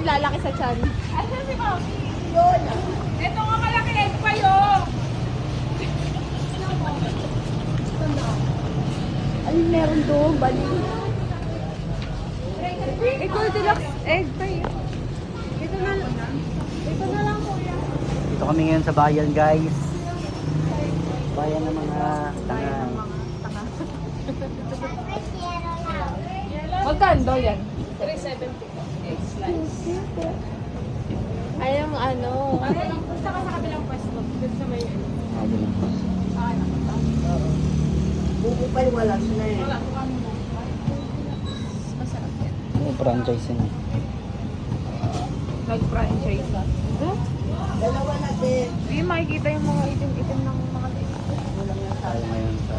Lalaki sa tiyan. Asan si Mami? Yun. Ito nga malaki egg pa yun. Alin meron doon? Bali. Goldilocks egg pa yun. Ito na lang kuya. Dito kami ngayon sa bayan, guys. Bayan ng mga tanga. Magkano daw yan? 370 po. Egg slice. Ay, yung ano. Ano lang po sa kabilang pwesto. Dito sa may... Bubupay wala sila eh. Wala po kami mo. Masarap yan. Franchise yun. Nag-franchise na. Dalawa na din. Hindi makikita yung mga itim-itim ng mga dito. Tayo ngayon sa...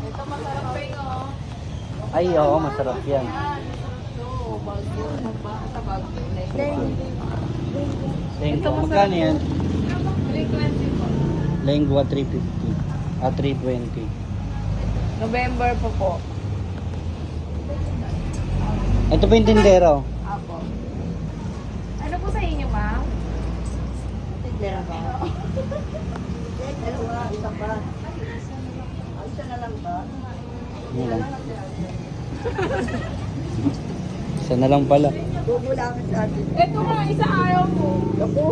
Ito masarap pa yun. Ay, oo, masarap yan. Ito, bago. Sa bago. Lengua, magkano yan? 320 po. Lengua 350. 320. November po. Ito po yung tindero. Apo. Ano po sa inyo, ma'am? Tindera ba? Dalawa, isa pa. Isa na lang ba? Ano lang. Isa na lang pala. Bubulangin sa atin. Ito nga, isa ayaw mo. Ako.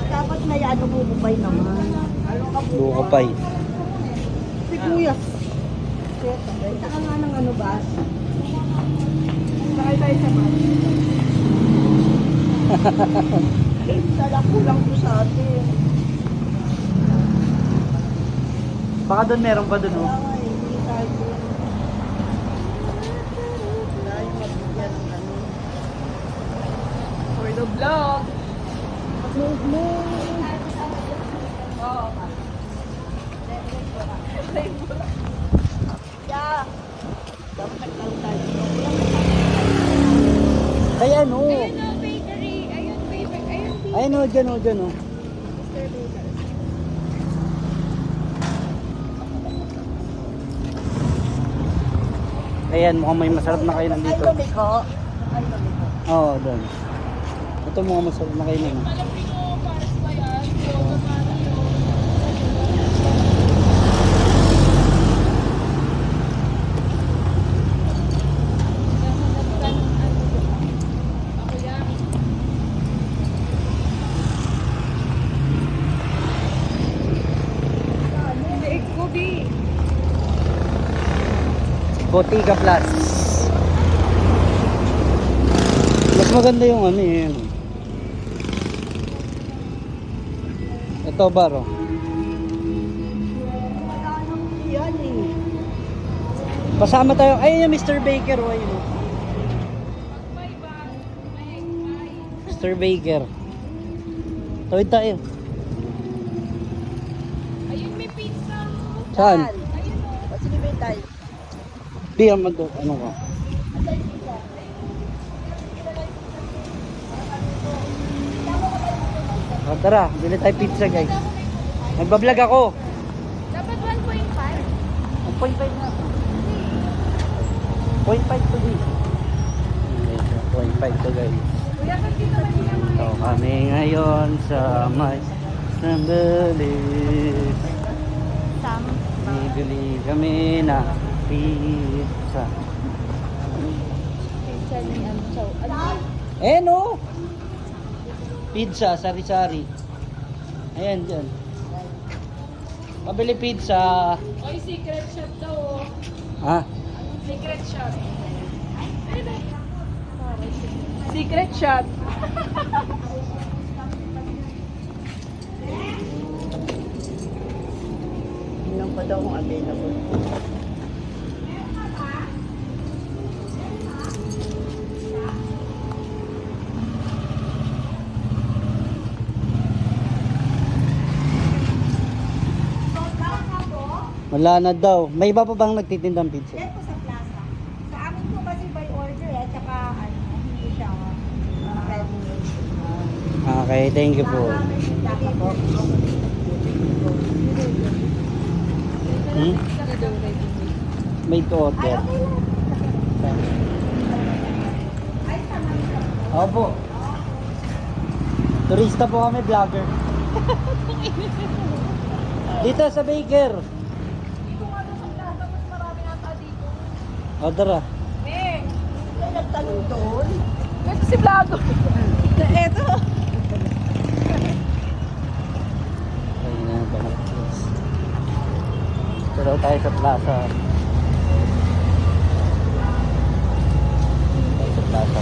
Dapat may ano bubupay naman. Ano ka po? Bukopay. Si Kuya. Saka nga ng ano ba? Sakay tayo sa bus. Sala kulang po sa atin. Baka doon meron pa doon, Kaya oh. nga eh, hindi tayo. Wala yung mabigyan ng ano. For the vlog. Oo. Yeah. Dapat nagkaroon tayo. Ay, ano? Ayun o, bakery. Ayun, bakery. Ayun, bakery. Ay, ano, dyan, oh, dyan, oh. Ayan, mukhang may masarap na kayo Ay, nandito. lumiko. Ay, lumiko. Oo, doon. Ito mukhang masarap na kayo nun. Malapino, pares pa yan. Ako yan. Hindi, Gobi. Botica Plus. Mas maganda yung ano yun. Ito, baro. Wala nang yan eh. Pasama tayo. Ayun yung Mr. Baker. Oh, ayun. oh. Mr. Baker. Tawid tayo. Ayun, may pizza. Saan? Ayun o. O, sige, may tayo. Di, ano ka? Oh, tara, bili tayo pizza, guys. Nagbablog ako. Dapat 1.5. 1.5 na. 0.5 to be. 0.5 to, guys. Kuya, ba't dito ba nila mga So, kami ngayon sa may sandalis. Sam. Bibili kami na pizza. Pizza ni ano. So, ano? Eh, no! Pizza, sari-sari. Ayan, dyan. Pabili pizza. Oy, secret shop daw. Ha? Secret shop. Secret shop. Ilang pa daw kung available. Wala na daw. May iba pa bang nagtitindang pizza? Yan po sa plaza. Sa amin po kasi by order at saka ano, hindi siya ready. Okay, thank you po. Lagi po. ready? Made to order. Opo. Turista po kami, vlogger. Dito sa Baker. Order ah. Eh, May nagtanong doon. ito si Vlogger. Eto. Ayun na, banat. Pero tayo sa plaza. Tayo sa plaza.